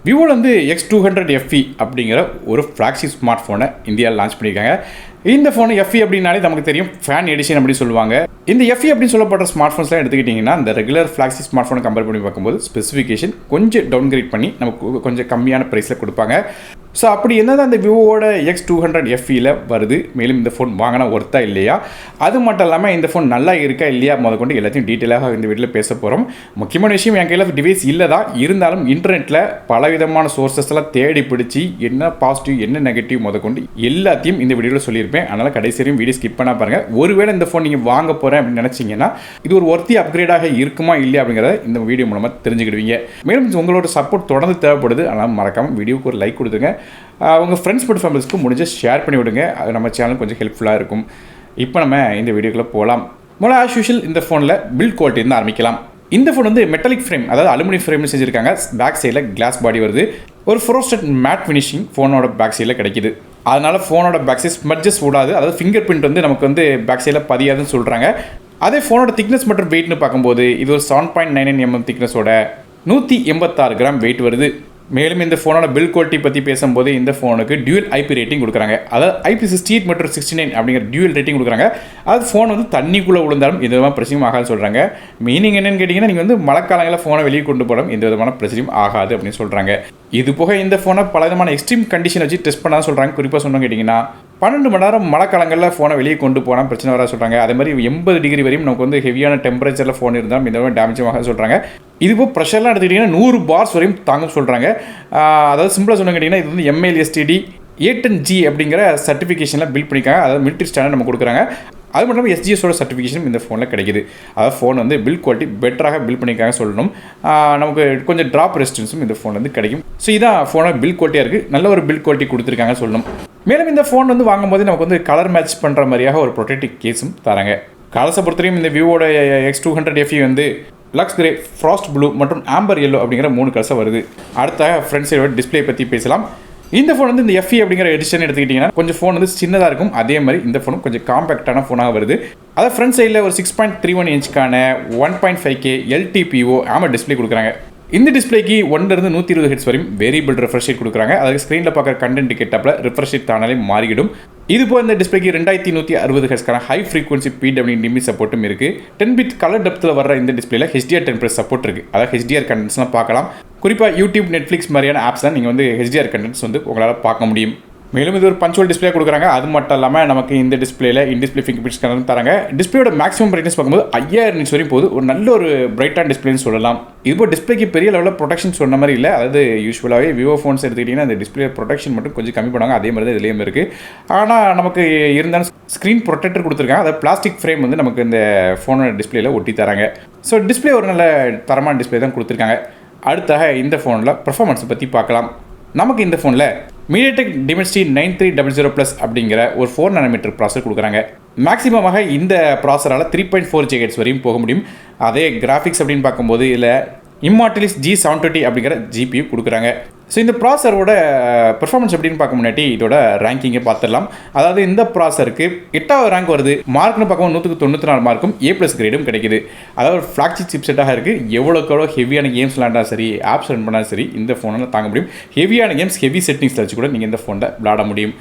Vivo X200 FE அப்படிங்கிற ஒரு flagship smart ஃபோனை இந்தியாவில் லான்ச் பண்ணியிருக்காங்க. இந்த ஃபோன் FE அப்படின்னாலே நமக்கு தெரியும் ஃபேன் எடிஷன் அப்படின்னு சொல்லுவாங்க. இந்த FE அப்படின்னு சொல்லப்படுற ஸ்மார்ட் ஃபோன்ஸ்லாம் எடுத்துக்கிட்டிங்கன்னா இந்த ரெகுலர் ஃப்ளாக்ஷிப் ஸ்மார்ட் ஃபோனை கம்பேர் பண்ணி பார்க்கும்போது ஸ்பெசிஃபிகேஷன் கொஞ்சம் டவுன்கிரேட் பண்ணி நமக்கு கொஞ்சம் கம்மியான ப்ரைஸில் கொடுப்பாங்க. ஸோ அப்படி என்னதான் அந்த விவோட X200 FEயில் வருது, மேலும் இந்த ஃபோன் வாங்கினா ஒர்த்தா இல்லையா, அது மட்டும் இல்லாமல் இந்த ஃபோன் நல்லா இருக்கா இல்லையா முதற்கொண்டு எல்லாத்தையும் டீட்டெயிலாக இந்த வீட்டில் பேச போகிறோம். முக்கியமான விஷயம், என் கையில் டிவைஸ் இல்லை தான், இருந்தாலும் இன்டர்நெட்டில் பலவிதமான சோர்ஸஸ்லாம் தேடி பிடிச்சி என்ன பாசிட்டிவ் என்ன நெகட்டிவ் முதற்கொண்டு எல்லாத்தையும் இந்த வீடியோவில் சொல்லியிருப்பேன். அதனால் கடைசி வரையும் வீடியோ ஸ்கிப் பண்ணால் பாருங்கள். ஒருவேளை இந்த ஃபோன் நீங்கள் வாங்க போகிறேன் அப்படின்னு நினச்சிங்கன்னா இது ஒரு ஒர்த்தி அப்கிரேடாக இருக்குமா இல்லையா அப்படிங்கிறத இந்த வீடியோ மூலமாக தெரிஞ்சுக்கிடுவீங்க. மேலும் உங்களோட சப்போர்ட் தொடர்ந்து தேவைப்படுது. அதனால் மறக்காமல் வீடியோக்கு ஒரு லைக் கொடுத்துங்க. உங்கள் ஃப்ரெண்ட்ஸ் பட் ஃபேமிலிஸ்க்கு முடிஞ்ச ஷேர் பண்ணி விடுங்க. அது நம்ம சேனல் கொஞ்சம் ஹெல்ப்ஃபுல்லாக இருக்கும். இப்போ நம்ம இந்த வீடியோக்குள்ளே போகலாம். முதல்ல ஆஸ் யூஷுவல் இந்த ஃபோனில் பில்ட் குவாலிட்டி இருந்து ஆரம்பிக்கலாம். இந்த ஃபோன் மெட்டாலிக் ஃப்ரேம், அதாவது அலுமினியம் ஃப்ரேம் செஞ்சுருக்காங்க. பேக் சைடில் கிளாஸ் பாடி வருது. ஒரு ஃப்ரோஸ்டட் மேட் ஃபினிஷிங் ஃபோனோட பேக் சைடில் கிடைக்குது. அதனால் ஃபோனோட பேக் சைட் ஸ்மட்ஜஸ் விடாது, அதாவது ஃபிங்கர் பிரிண்ட் நமக்கு பேக் சைடில் பதியாதுன்னு சொல்கிறாங்க. அதே ஃபோனோட திக்னஸ் மற்றும் வெயிட்னு பார்க்கும்போது இது ஒரு 7.99 mm திக்னஸோட 186 கிராம் வெயிட் வருது. மேலும் இந்த ஃபோனோட பில்ட் குவாலிட்டி பற்றி பேசும்போது இந்த ஃபோனுக்கு டியூல் IP ரேட்டிங் கொடுக்குறாங்க. அதாவது IP68 மற்றும் 69 அப்படிங்கிற டியூல் ரேட்டிங் கொடுக்குறாங்க. அது ஃபோன் தண்ணிக்குள்ளே விழுந்தாலும் எந்த விதமான பிரச்சனையும் ஆகாது சொல்கிறாங்க. மீனிங் என்னன்னு கேட்டிங்கன்னா, நீங்கள் மழைக்காலங்களில் ஃபோனை வெளியே கொண்டு போகலாம், எந்த விதமான பிரச்சனையும் ஆகாது அப்படின்னு சொல்கிறாங்க. இது போக இந்த ஃபோனை பல விதமான எக்ஸ்ட்ரீம் கண்டிஷன் வச்சு டெஸ்ட் பண்ணால் சொல்கிறாங்க. குறிப்பாக சொன்னோம் கேட்டிங்கன்னா 12 மணி நேரம் மழைக்காலங்களில் ஃபோனை வெளியே கொண்டு போனால் பிரச்சனை வர சொல்கிறாங்க. அதே மாதிரி 80 டிகிரி வரையும் நமக்கு ஹெவியான டெம்பரேச்சரில் ஃபோன் இருந்தாலும் இந்த மாதிரி டேமேஜும் ஆகாது சொல்கிறாங்க. இதுபோல் ப்ரெஷர்லாம் எடுத்துக்கிட்டிங்கன்னா 100 bars வரையும் தாங்க சொல்கிறாங்க. அதாவது சிம்பிளாக சொன்ன கேட்டிங்கன்னா இது MIL/STD A10G அப்படிங்கிற சர்டிஃபிகேஷனில் பில்ட் பண்ணியிருக்காங்க. அதாவது மிலிட்ரி ஸ்டாண்டர்ட் நம்ம கொடுக்குறாங்க. அது மட்டும் இல்லாமல் SGSோட சர்டிஃபிகேஷன் இந்த ஃபோனில் கிடைக்குது. அதாவது ஃபோன் பில்ட் குவாலிட்டி பெட்டராக பில்ட் பண்ணியிருக்காங்க சொல்லணும். நமக்கு கொஞ்சம் ட்ராப் ரெசிஸ்டன்ஸும் இந்த ஃபோன் கிடைக்கும். ஸோ இதான் ஃபோனோட பில்ட் குவாலிட்டியாக இருக்குது. நல்ல ஒரு பில்ட் குவாலிட்டி கொடுத்துருக்காங்க சொல்லணும். மேலும் இந்த ஃபோன் வாங்கும்போது நமக்கு கலர் மேட்ச் பண்ணுற மாதிரியாக ஒரு ப்ரொடெக்டிவ் கேஸும் தராங்க. கலர்ஸை பொறுத்தவரையும் இந்த விவோட X200 FE luxe grey, frost blue மற்றும் ஆம்பர் எல்லோ அப்படிங்கிற 3 கலர்ஸாக வருது. அடுத்த ஃப்ரண்ட் சைடோட டிஸ்பிளே பற்றி பேசலாம். இந்த ஃபோன் இந்த FE அப்படிங்கிற எடிஷன் எடுத்துக்கிட்டிங்கன்னா கொஞ்சம் ஃபோன் சின்னதாக இருக்கும். அதே மாதிரி இந்த ஃபோனும் கொஞ்சம் காம்பேக்டான ஃபோனாக வருது. அதாவது ஃப்ரண்ட் சைடில் ஒரு 6.31 இன்ச்சுக்கான 1.5K LTPO AMOLED டிஸ்பிளே கொடுக்குறாங்க. இந்த டிஸ்பிளேக்கு 1 to 120 Hz வரையும் வேரியபிள் ரெஃப்ரெஷ் ரேட் கொடுக்குறாங்க. அதுக்கு ஸ்க்ரீனில் பார்க்குற கண்டென்ட் கேட்டப்பில் ரெஃப்ரெஷ் ரேட் தானாலே மாறிடும். இது போல் இந்த டிஸ்பிளேக்கு 2160 Hzக்கான ஹை ஃப்ரீக்வன்சி PWM சப்போர்ட்டும் இருக்குது. 10-bit கலர் டெப்த்தில் வர இந்த டிஸ்பிளேல HDR10+ சப்போர்ட் இருக்குது. அதாவது HDR கண்டென்ட்ஸ்லாம் பார்க்கலாம். குறிப்பாக யூடியூப், நெட்ஃப்ளிக்ஸ் மாதிரியான ஆப்ஸ் தான் நீங்கள் HDR கண்டென்ட்ஸ் உங்களால் பார்க்க முடியும். மேலும் இது ஒரு பஞ்சுவல் டிஸ்பிளே கொடுக்குறாங்க. அது மட்டும் இல்லாமல் நமக்கு இந்த டிஸ்பிளேல இன்டிஸ்பிளே ஃபிங்கர் பிரிண்ட் ஸ்கேனர் தராங்க. டிஸ்பிளேயோட மேக்ஸிமம் பிரைட்னஸ் பார்க்கும்போது 5000 nits வரையும் போது ஒரு நல்ல ஒரு பிரைட்டான டிஸ்பிளேன்னு சொல்லலாம். இதுபோல் டிஸ்பிளேக்கு பெரிய லெவலில் ப்ரொடெக்ஷன் சொன்ன மாதிரி இல்லை. அதாவது யூஸ்வலாகவே விவோ ஃபோன்ஸ் எடுத்துக்கிட்டிங்கன்னா அந்த டிஸ்பிளே ப்ரொடெக்ஷன் மட்டும் கொஞ்சம் கம்மி பண்ணுவாங்க. அதே மாதிரி தான் இதுலேயும் இருக்குது. ஆனால் நமக்கு இருந்தாலும் ஸ்க்ரீன் ப்ரொடெக்டர் கொடுத்துருக்காங்க. அதாவது பிளாஸ்டிக் ஃப்ரேம் நமக்கு இந்த ஃபோனோட டிஸ்பிளேல ஒட்டி தராங்க. ஸோ டிஸ்பிளே ஒரு நல்ல தரமான டிஸ்பிளே தான் கொடுத்துருக்காங்க. அடுத்தாக இந்த ஃபோனில் பர்ஃபார்மன்ஸை பற்றி பார்க்கலாம். நமக்கு இந்த ஃபோனில் MediaTek Dimensity 9300+ அப்படிங்கிற ஒரு 4 nm ப்ராசஸர் கொடுக்குறாங்க. மேக்ஸிமமாக இந்த ப்ராசரால் 3.4 GHz வரையும் போக முடியும். அதே கிராஃபிக்ஸ் அப்படின்னு பார்க்கும்போது இதில் Immortalis G720 அப்படிங்கிற GPU கொடுக்குறாங்க. ஸோ இந்த ப்ராசரோட பெர்ஃபார்மன்ஸ் எப்படின்னு பார்க்க முன்னாடி இதோட ரேங்கிங்கை பார்த்துடலாம். அதாவது இந்த ப்ராசருக்கு 8வது ரேங்க் வருது. மார்க்னு பார்க்கும்போது 194 மார்க்கும் A+ கிரேடும் கிடைக்குது. அதாவது ஃப்ளாக்ஷிப் சிப்செட்டாக இருக்குது. எவ்வளோக்கு ஹெவியான கேம்ஸ் விளாண்டாலும் சரி, ஆப்ஸ் ரன் பண்ணாலும் சரி, இந்த ஃபோனில் தாங்க முடியும். ஹெவியான கேம்ஸ் ஹெவி செட்டிங்ஸில் வச்சு கூட நீங்கள் இந்த ஃபோனில் விளாட முடியும்.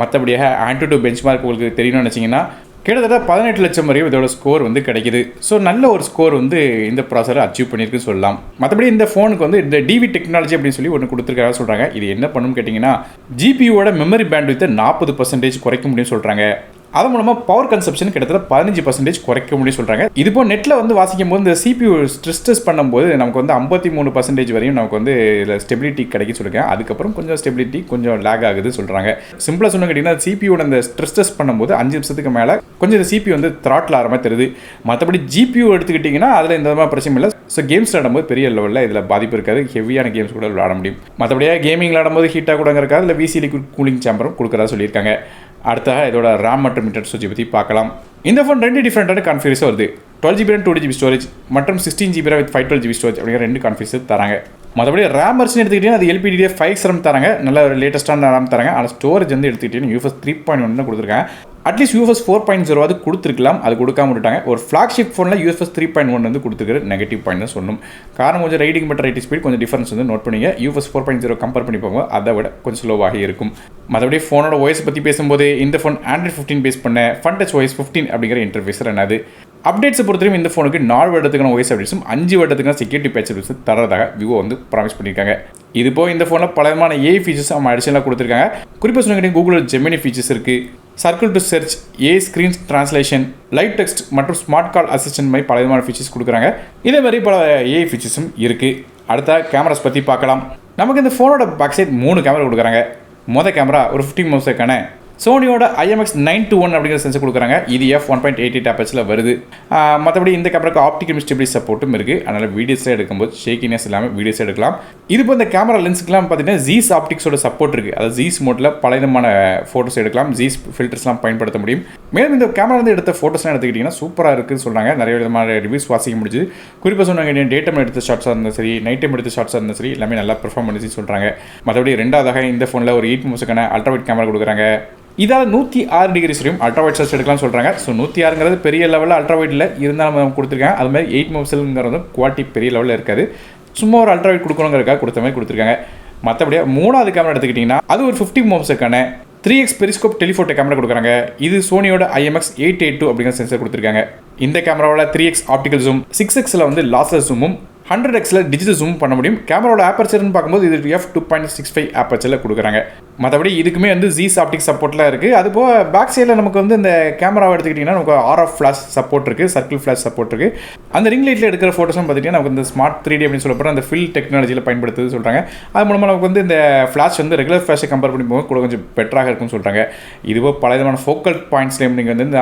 மற்றபடியாக AnTuTu பெஞ்ச்மார்க் உங்களுக்கு தெரியணும்னு நினச்சிங்கன்னா கிட்டத்தட்ட 18 லட்சம் வரையும் இதோட ஸ்கோர் கிடைக்குது. ஸோ நல்ல ஒரு ஸ்கோர் இந்த ப்ராசரை அச்சீவ் பண்ணியிருக்குன்னு சொல்லலாம். மற்றபடி இந்த ஃபோனுக்கு இந்த DV டெக்னாலஜி அப்படின்னு சொல்லி ஒன்று கொடுத்துருக்காங்க சொல்கிறாங்க. இது என்ன பண்ணுன்னு கேட்டிங்கன்னா GPUவோட மெமரி பேண்ட்வித்தை 40% குறைக்க முடியும்னு சொல்கிறாங்க. அது மூலமாக பவர் கன்சப்ஷன் கிட்டத்தட்ட 15% குறைக்க முடியும் சொல்கிறாங்க. இது போல் நெட்டில் வாசிக்கும் போது இந்த CPU ஸ்ட்ரெஸ் டெஸ்ட் பண்ணும்போது நமக்கு 53% வரையும் நமக்கு இதில் ஸ்டெபிலிட்டி கிடைக்கும் சொல்லியிருக்கேன். அதுக்கப்புறம் கொஞ்சம் ஸ்டெபிலிட்டி கொஞ்சம் லேக் ஆகுது சொல்கிறாங்க. சிம்பிளாக சொன்ன கேட்டிங்கன்னா CPUவோட இந்த ஸ்ட்ரெஸ் டெஸ்ட் பண்ணும்போது 5 நிமிஷத்துக்கு மேலே கொஞ்சம் இந்த CPU த்ராட்டில் ஆகிற மாதிரி தெரியுது. மற்றபடி GPU எடுத்துக்கிட்டிங்கன்னா அதில் இந்த மாதிரி பிரச்சனை இல்லை. ஸோ கேம்ஸ் விளாடும்போது பெரிய லெவலில் இதில் பாதிப்பு இருக்காது. ஹெவியான கேம்ஸ் கூட விளாட முடியும். மற்றபடியாக கேமிங் விளாடும்போது ஹீட்டாக கூட இருக்காது. இல்லை VC லிக்விட் கூலிங் சேம்பரும் கொடுக்குறதா சொல்லியிருக்காங்க. அடுத்ததாக இதோட RAM மற்றும் இன்டர்னல் ஸ்டோரேஜ் பற்றி பார்க்கலாம். இந்த ஃபோன் 2 டிஃப்ரெண்டான கான்ஃபிகரேஷன் வருது. 12GB and 2GB ஸ்டோரேஜ் மற்றும் 16GB with 512GB ஸ்டோரேஜ் அப்படிங்கிற 2 கான்ஃபிகரேஷன் தராங்க. மற்றபடி RAM வெர்ஷன் எடுத்துக்கிட்டிங்கன்னா அது LPDDR5X RAM தராங்க. நல்ல ஒரு லேட்டஸ்ட்டான RAM தராங்க. ஆனால் ஸ்டோரேஜ் எடுத்துக்கிட்டிங்கன்னா UFS 3.1 கொடுத்துருக்காங்க. அட்லீஸ்ட் UFS 4.0 அது கொடுத்துருக்கலாம், அது கொடுக்காம விட்டாங்க. ஒரு ஃப்ளாக்ஷிப் ஃபோனில் UFS 3.1 வந்து கொடுத்துருக்கிற நெகட்டிவ் பாயிண்ட் தான் சொல்லணும். காரணம் கொஞ்சம் ரைடிங் பட் ரைட்டிங் ஸ்பீட் கொஞ்சம் டிஃபரன்ஸ் வந்து நோட் பண்ணிங்க. UFS 4.0 கம்பேர் பண்ணி போகும்போது அதை விட கொஞ்சம் ஸ்லோவாக இருக்கும். மற்றபடி ஃபோனோட OS பற்றி பேசும்போது இந்த ஃபோன் Android 15 பேஸ் பண்ண FunTouch OS 15 அப்படிங்கிற இன்டர்ஃபேஸ் என்னது. அப்டேட்ஸை பொறுத்தவரைக்கும் இந்த ஃபோனுக்கு 4 வருடத்துக்கான OS அப்டேட்ஸும் 5 வருடத்துக்கான செக்யூரிட்டி பேட்ச் அப்டேட்ஸும் தரதாக விவோ வந்து ப்ராமிஸ் பண்ணியிருக்காங்க. இது போக இந்த ஃபோனில் பலவிதமான AI ஃபீச்சர்ஸ் அவங்க அடிஷனலாக கொடுத்துருக்காங்க. குறிப்பாக சொன்ன கூகுள் ஜெமினி ஃபீச்சர்ஸ் இருக்குது, circle to search, screen translation, live text மற்றும் ஸ்மார்ட் கால் அசிஸ்டன்ட் மாதிரி பல விதமான ஃபீச்சர்ஸ் கொடுக்குறாங்க. இதே மாதிரி பல AI ஃபீச்சர்ஸும் இருக்குது. அடுத்த கேமராஸ் பற்றி பார்க்கலாம். நமக்கு இந்த ஃபோனோட பேக் சைட் 3 கேமரா கொடுக்குறாங்க. மொதல் கேமரா ஒரு 50 மெகாபிக்சலுக்கான சோனியோட IMX921 அப்படிங்கிற சென்சர் கொடுக்குறாங்க. இது f1.88 ஆப்பர்ச்சில் வருது. மற்றபடி இந்த கேமராக்கு ஆப்டிக்கல் ஸ்டெபிலிட்டி சப்போர்ட்டும் இருக்குது. அதனால் வீடியோஸில் எடுக்கும்போது ஷேக்கினஸ் இல்லாமல் வீடியோஸ் எடுக்கலாம். இது இப்போ இந்த கேமரா லென்ஸுக்குலாம் பார்த்தீங்கன்னா ஜீஸ் ஆப்டிக்ஸோட சப்போர்ட் இருக்குது. அதாவது ஜீஸ் மோட்டில் பல விதமான ஃபோட்டோஸ் எடுக்கலாம், ஜீஸ் ஃபில்டர்ஸ்லாம் பயன்படுத்த முடியும். மேலும் இந்த கேமரா வந்து எடுத்த ஃபோட்டோஸ்லாம் எடுத்துக்கிட்டிங்கன்னா சூப்பராக இருக்குதுன்னு சொல்கிறாங்க. நிறைய விதமான ரிவ்யூஸ் வாசிக்க முடிஞ்சுது. குறிப்பாக சொன்னாங்க டே டைம் எடுத்த ஷார்ட்ஸாக இருந்தாலும் சரி, நைட் டைம் எடுத்த ஷார்ட்ஸாக இருந்தாலும் சரி, எல்லாமே நல்லா பெர்ஃபார்ம் பண்ணிச்சு சொல்கிறாங்க. மற்றபடி ரெண்டாவதாக இந்த ஃபோனில் ஒரு 8 மெகாபிக்சலுக்கான அல்ட்ராவைட் கேமரா கொடுக்குறாங்க. இதால் 106 டிகிரிஸ் வரையும் அல்ட்ராவைட் ஷாட்ஸ் எடுக்கலாம்னு சொல்கிறாங்க. ஸோ 106ங்கிறது பெரிய லெவலில் அல்ட்ராவைட்டில் இருந்தாலும் நம்ம கொடுத்துருக்காங்க. அது மாதிரி 8 மெகாபிக்சலுங்கிறது குவாலிட்டி பெரிய லெவலில் இருக்காது. சும்மா ஒரு அல்ட்ராவைட் கொடுக்கணுங்கிறதுக்காக கொடுத்த மாதிரி கொடுத்துருக்காங்க. மற்றபடியாக 3வது கேமரா எடுத்துக்கிட்டிங்கன்னா அது ஒரு 50 மெகாபிக்சலுக்கான 3x பெரிஸ்கோப் டெலிஃபோட்டோ கேமரா கொடுக்குறாங்க. இது சோனியோட IMX882 அப்படிங்கிற சென்சர் கொடுத்துருக்காங்க. இந்த கேமராவில் 3x ஆப்டிக்கல் ஜூம், 6xல வந்து லாஸ்லெஸ் ஜூமும், 100xல டிஜிட்டல் ஜூம் பண்ண முடியும். கேமராவோட ஆப்பர்ச்சர்னு பார்க்கும்போது இது f2.65 ஆப்பர்ச்சரில் கொடுக்குறாங்க. மற்றபடி இதுக்குமே வந்து ஜீஸ் ஆப்டிக் சப்போர்ட்லாம் இருக்குது. அதுபோக பேக் சைடில் நமக்கு வந்து இந்த கேமராவை எடுத்துக்கிட்டிங்கன்னா நமக்கு RF ஃப்ளாஷ் சப்போர்ட் இருக்குது, சர்க்கிள் ஃப்ளாஷ் சப்போர்ட் இருக்குது. அந்த ரிங் லைட்டில் எடுக்கிற ஃபோட்டோஸ்லாம் பார்த்திங்கன்னா நமக்கு இந்த ஸ்மார்ட் 3D அப்படின்னு சொல்லப்படுற அந்த ஃபில் டெக்னாலஜியில் பயன்படுத்துது சொல்கிறாங்க. அது மூலமாக நமக்கு வந்து இந்த ஃப்ளாஷ் வந்து ரெகுலர் ஃப்ளாஷை கம்பேர் பண்ணி போக கூட கொஞ்சம் பெட்டராக இருக்கும்னு சொல்கிறாங்க. இதுபோக பல விதமான ஃபோக்கல் பாயிண்ட்ஸ்லேயும் நீங்கள் வந்து இந்த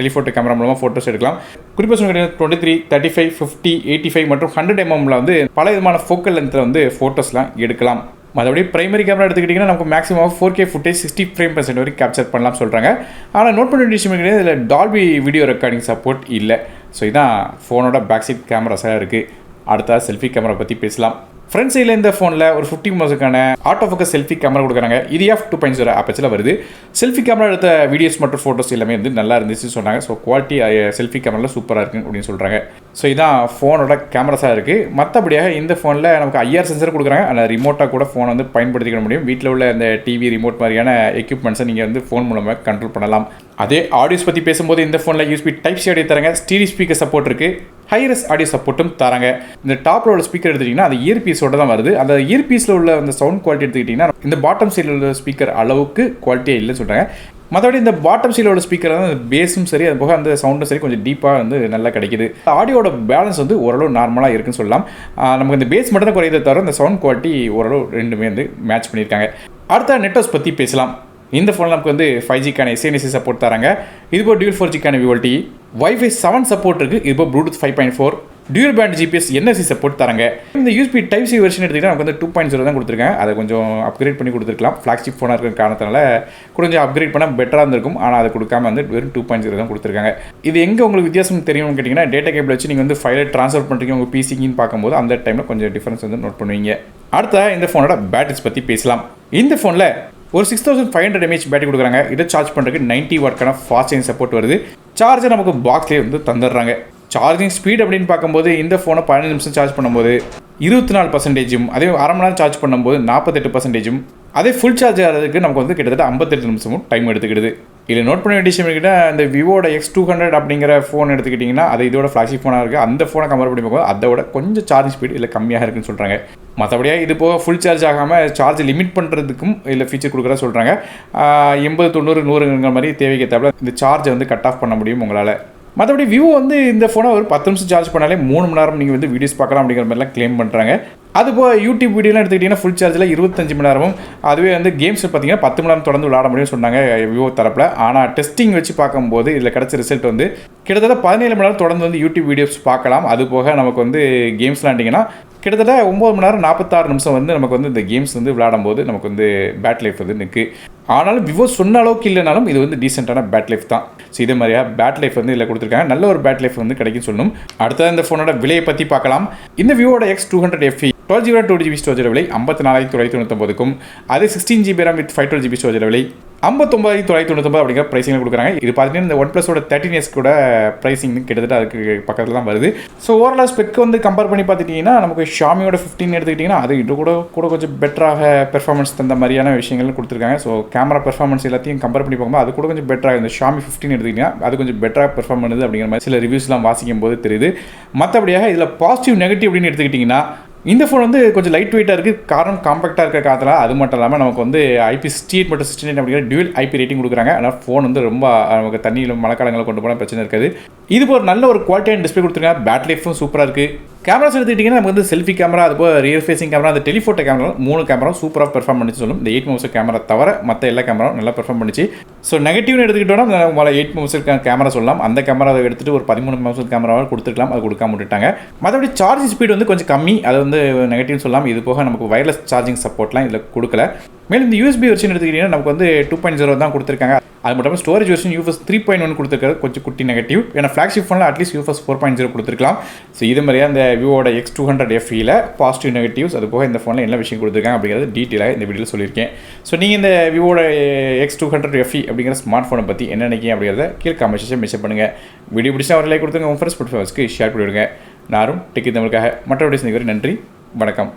டெலிஃபோட்டோ கேமரா மூலமாக ஃபோட்டோஸ் எடுக்கலாம். குறிப்பாக சொன்ன 23, 35, 50, 85 மற்றும் 100 mm வந்து பல விதமான ஃபோக்கல் லென்த்தில் வந்து ஃபோட்டோஸ்லாம் எடுக்கலாம். மற்றபடி பிரைமரி கேமரா எடுத்துக்கிட்டிங்கன்னா நமக்கு மேக்ஸிமம் 4K ஃபுட்டேஜ் 60 ஃப்ரேம்/செகண்ட் வரைக்கும் கேப்சர் பண்ணலாம் சொல்கிறாங்க. ஆனால் நோட் பண்ண வேண்டிய விஷயம் கிடையாது, இதில் டால்பி வீடியோ ரெக்கார்டிங் சப்போர்ட் இல்லை. ஸோ இதான் ஃபோனோட பேக் சைட் கேமராஸாக இருக்குது. அடுத்த செல்ஃபி கேமரா பற்றி பேசலாம். ஃப்ரண்ட் சைடில் இந்த ஃபோனில் ஒரு 50 மெகாபிக்சலுக்கான ஆட்டோ ஃபோக்கஸ் செல்ஃபி கேமரா கொடுக்குறாங்க. இது f2.0 ஆப்பர்ச்சில் வருது. செல்ஃபி கேமரா எடுத்த வீடியோஸ் மற்றும் ஃபோட்டோஸ் எல்லாமே வந்து நல்லா இருந்துச்சு சொன்னாங்க. ஸோ குவாலிட்டி செல்ஃபி கேமராவில் சூப்பராக இருக்குது அப்படின்னு சொல்கிறாங்க. ஸோ இதான் ஃபோனோட கேமராஸாக இருக்குது. மற்றபடியாக இந்த ஃபோனில் நமக்கு IR சென்சர் கொடுக்குறாங்க. அந்த ரிமோட்டாக கூட ஃபோனை வந்து பயன்படுத்திக்க முடியும். வீட்டில் உள்ள இந்த டிவி ரிமோட் மாதிரியான எக்யூப்மெண்ட்ஸை நீங்கள் வந்து ஃபோன் மூலமாக கண்ட்ரோல் பண்ணலாம். அதே ஆடியோஸ் பற்றி பேசும்போது இந்த ஃபோனில் USB Type-C ஆடியோ தராங்க. ஸ்டீரியோ ஸ்பீக்கர் சப்போர்ட் இருக்குது. ஹைரஸ் ஆடியோ சப்போர்ட்டும் தராங்க. இந்த டாப்பில் உள்ள ஸ்பீக்கர் எடுத்துக்கிட்டிங்கன்னா அது இயர்பீஸோட தான் வருது. அந்த இயர்பீஸில் உள்ள அந்த சவுண்ட் குவாலிட்டி எடுத்துக்கிட்டிங்கன்னா இந்த பாட்டம் சைடில் உள்ள ஸ்பீக்கர் அளவுக்கு குவாலிட்டியே இல்லைன்னு சொல்கிறாங்க. மற்றபடி இந்த பாட்டம் சைடில் உள்ள ஸ்பீக்கர் தான் பேஸும் சரி, அது போக அந்த சவுண்டும் சரி கொஞ்சம் டீப்பாக வந்து நல்லா கிடைக்குது. ஆடியோட பேலன்ஸ் வந்து ஓரளவு நார்மலாக இருக்குன்னு சொல்லலாம். நமக்கு இந்த பேஸ் மட்டும் தான் குறையதை தவிர இந்த சவுண்ட் குவாலிட்டி ஓரளவு ரெண்டுமே வந்து மேட்ச் பண்ணியிருக்காங்க. அடுத்த நெட்வொர்க்ஸ் பற்றி பேசலாம். இந்த ஃபோனில் நமக்கு வந்து 5Gக்கான SNC சப்போர்ட் தராங்க. இதுபோல் டியூல் 4Gக்கான VoLTE, Wi-Fi 7 சப்போர்ட் இருக்குது. இதுபோல் Bluetooth 5.4, dual pant GPS NFC support தராங்க. இந்த USB Type-C வெர்ஷன் எடுத்துக்கிட்டால் நமக்கு வந்து 2.0 தான் கொடுத்துருக்காங்க. அதை கொஞ்சம் அப்கிரேட் பண்ணி கொடுத்துருக்கலாம். ஃப்ளாக்ஷிப் ஃபோனாக இருக்கிற காரணத்தினால கொஞ்சம் அப்கிரேட் பண்ணால் பெட்டராக இருந்திருக்கும். ஆனால் அதை கொடுக்காம வந்து வெறும் 2.0 தான் கொடுத்துருக்காங்க. இது எங்கே உங்களுக்கு வித்தியாசம் தெரியும்னு கேட்டிங்கன்னா டேட்டா கேபிள் வச்சு நீங்கள் வந்து ஃபைலை ட்ரான்ஸ்ஃபர் பண்ணுறீங்க உங்கள் PCக்குன்னு பார்க்கும்போது அந்த டைமில் கொஞ்சம் டிஃபரன்ஸ் வந்து நோட் பண்ணுவீங்க. அடுத்த இந்த ஃபோனோட பேட்டரிஸ் பற்றி பேசலாம். இந்த ஃபோனில் ஒரு 6500 mAh பேட்டரி கொடுக்குறாங்க. இதை சார்ஜ் பண்ணுறதுக்கு 90 வாட்க்கான ஃபாஸ்ட் சார்ஜிங் சப்போர்ட் வருது. சார்ஜர் நமக்கு பாக்ஸ்லேயே வந்து தந்துடுறாங்க. சார்ஜிங் ஸ்பீட் அப்படின்னு பார்க்கும்போது இந்த ஃபோனை 15 நிமிஷம் சார்ஜ் பண்ணும்போது 24%, அதே அரை மணி நேரம் சார்ஜ் பண்ணும்போது 48%, அதே ஃபுல் சார்ஜ் ஆகிறதுக்கு நமக்கு வந்து கிட்டத்தட்ட 58 நிமிஷமும் டைம் எடுத்துக்கிடுது. இதில் நோட் பண்ண வேண்டிய விஷயம் கிட்ட இந்த விவோட X200 அப்படிங்கிற ஃபோன் எடுத்துக்கிட்டிங்கன்னா அது இதோட ஃப்ளாக்ஷிப் ஃபோனாக இருக்குது. அந்த ஃபோனை கம்பேர் பண்ணி பார்க்கும்போது அதோட கொஞ்சம் சார்ஜிங் ஸ்பீட் இல்லை கம்மியாக இருக்குன்னு சொல்கிறாங்க. மற்றபடியாக இது போக ஃபுல் சார்ஜ் ஆகாமல் சார்ஜ் லிமிட் பண்ணுறதுக்கும் இல்லை ஃபீச்சர் கொடுக்குறதா சொல்கிறாங்க. 80, 90, 100ங்கிற மாதிரி தேவைக்கு தேவை இந்த சார்ஜை வந்து கட் ஆஃப் பண்ண முடியும் உங்களால். மற்றபடி விவோ வந்து இந்த ஃபோனை ஒரு 10 நிமிஷம் சார்ஜ் பண்ணாலே 3 மணி நேரம் நீங்கள் வந்து வீடியோஸ் பார்க்கலாம் அப்படிங்கிற மாதிரிலாம் கிளைம் பண்ணுறாங்க. அதுபோல் யூடியூப் வீடியோலாம் எடுத்துக்கிட்டிங்கன்னா ஃபுல் சார்ஜில் 25 மணி நேரமும், அதுவே வந்து கேம்ஸ் பார்த்தீங்கன்னா 10 மணி நேரம் தொடர்ந்து விளாட முடியும்னு சொன்னாங்க விவோ தரப்பில். ஆனால் டெஸ்டிங் வச்சு பார்க்கும்போது இதில் கிடச்ச ரிசல்ட் வந்து கிட்டத்தட்ட 17 மணி நேரம் தொடர்ந்து வந்து யூடியூப் வீடியோஸ் பார்க்கலாம். அது போக நமக்கு வந்து கேம்ஸ் விளாண்டிங்கன்னா கிட்டத்தட்ட 9 மணி நேரம் 46 நிமிஷம் வந்து நமக்கு வந்து இந்த கேம்ஸ் வந்து விளையாடும் போது நமக்கு வந்து பேட் லைஃப் வந்து நிற்கு. ஆனாலும் விவோ சொன்ன அளவுக்கு இல்லைனாலும் இது வந்து டீசெண்டான பேட் லைஃப் தான். ஸோ இதே மாதிரியா பேட் லைஃப் வந்து இதில் கொடுத்துருக்காங்க. நல்ல ஒரு பேட் லைஃப் வந்து கிடைக்கும் சொல்லணும். அடுத்தது இந்த ஃபோனோட விலையை பற்றி பார்க்கலாம். இந்த விவோட X200 FE 12GB 2GB storage விலை 54,999க்கும், அதே 16GB RAM with 512GB storage விலை 59,999 அப்படிங்கிற ப்ரைஸிங் கொடுக்குறாங்க. இது பார்த்தீங்கன்னா இந்த OnePlus-ஓட 13S கூட ப்ரைஸிங் கிட்டத்தட்ட அதுக்கு பக்கத்தில் தான் வருது. ஸோ ஓவரால் ஸ்பெக் வந்து கம்பேர் பண்ணி பார்த்துட்டிங்கன்னா நமக்கு Xiaomi-யோட 15 எடுத்துக்கிட்டிங்கன்னா அது இது கூட கொஞ்சம் பெட்டராக பெர்ஃபார்மன்ஸ் தந்த மாதிரியான விஷயங்கள் கொடுத்துருக்காங்க. ஸோ கேமரா பெர்ஃபார்மன்ஸ் எல்லாத்தையும் கம்பேர் பண்ணி பார்க்கும்போது அது கூட கொஞ்சம் பெட்டராக இந்த Xiaomi 15 எடுத்துக்கிட்டிங்கன்னா அது கொஞ்சம் பெட்டராக பெர்ஃபார்ம் பண்ணுது அப்படிங்கிற மாதிரி சில ரிவ்யூஸ்லாம் வாசிக்கும் போது தெரியுது. மற்றபடியாக இதில் பாசிட்டிவ் நெகட்டிவ் அப்படின்னு எடுத்துக்கிட்டிங்கன்னா இந்த ஃபோன் வந்து கொஞ்சம் லைட் வெயிட்டாக இருக்குது. காரணம் காம்பேக்டாக இருக்க காரணத்தில் அது மட்டும் இல்லாமல் நமக்கு வந்து IP68 மற்றும் 69 அப்படிங்கிற டியூல் IP ரேட்டிங் கொடுக்குறாங்க. அதனால் ஃபோன் வந்து ரொம்ப நமக்கு தண்ணியில் மழைக்காலங்களில் கொண்டு போனால் பிரச்சனை இருக்காது. இது ஒரு நல்ல ஒரு குவாலிட்டியான டிஸ்பிளே கொடுத்துருக்காங்க. பேட்டரி லைஃபும் சூப்பராக இருக்குது. கேமராஸ் எடுத்துக்கிட்டிங்கன்னா நமக்கு வந்து செல்ஃபி கேமரா, அது போல் ரியர் ஃபேசிங் கேமரா, அந்த டெலிஃபோட்டோ கேமரா 3 கேமரா சூப்பராக பெர்ஃபார்ம் பண்ணிச்சு சொல்லும். இந்த 8 மெகாபிக்சல் கேமரா தவிர மற்ற எல்லா கேமராவும் நல்லா பெர்ஃபார்ம் பண்ணிச்சு. ஸோ நெகட்டிவ்னு எடுத்துக்கிட்டோம்னா நம்மளால் 8 மெகாபிக்சல் கேமரா சொல்லலாம். அந்த கேமரா எடுத்துகிட்டு ஒரு 13 மெகாபிக்சல் கேமராவை கொடுத்துருக்கலாம். அது கொடுக்காம விட்டுட்டாங்க. மற்றபடி சார்ஜ் ஸ்பீடு வந்து கொஞ்சம் கம்மி. அது வந்து நெகட்டிவ்னு சொல்லலாம். இது போக நமக்கு வயர்லெஸ் சார்ஜிங் சப்போர்ட்லாம் இதில் கொடுக்கல. மேலும் இந்த USB வெர்ஷன் எடுத்துக்கிட்டிங்கன்னா நமக்கு வந்து 2.0 தான் கொடுத்துருக்காங்க. அது மட்டும் ஸ்டோரேஜ் வெர்ஷன் UFS 3.1 கொடுத்துருக்காரு. கொஞ்சம் குட்டி நெகட்டிவ். ஏன்னா ஃப்ளாக்ஷிப் ஃபோனில் அட்லீஸ்ட் UFS 4.0 கொடுத்துருக்கலாம். ஸோ இது மாதிரியா இந்த விவோட X200 FEயில் பாசிட்டிவ் நெகட்டிவ்ஸ் அது போக இந்த ஃபோனில் என்ன விஷயம் கொடுத்துருக்காங்க அப்படிங்கிறது டீட்டெயிலாக இந்த வீடியோவில் சொல்லியிருக்கேன். ஸோ நீங்கள் இந்த விவோட X200 FE அப்படிங்கிற ஸ்மார்ட் ஃபோனை பற்றி என்ன நினைக்கிறீங்க அப்படிங்கிறத கீழே கமெண்ட் செக்ஷன் மென்ஷன் பண்ணுங்கள். வீடியோ பிடிச்சா ஒரு லைக் கொடுத்துங்க. உங்கள் ஃப்ரெண்ட்ஸ் ஷேர் பண்ணிவிடுங்க. நானும் டெக்கி தமிழுக்காக மற்ற வீடியோஸ் நன்றி, வணக்கம்.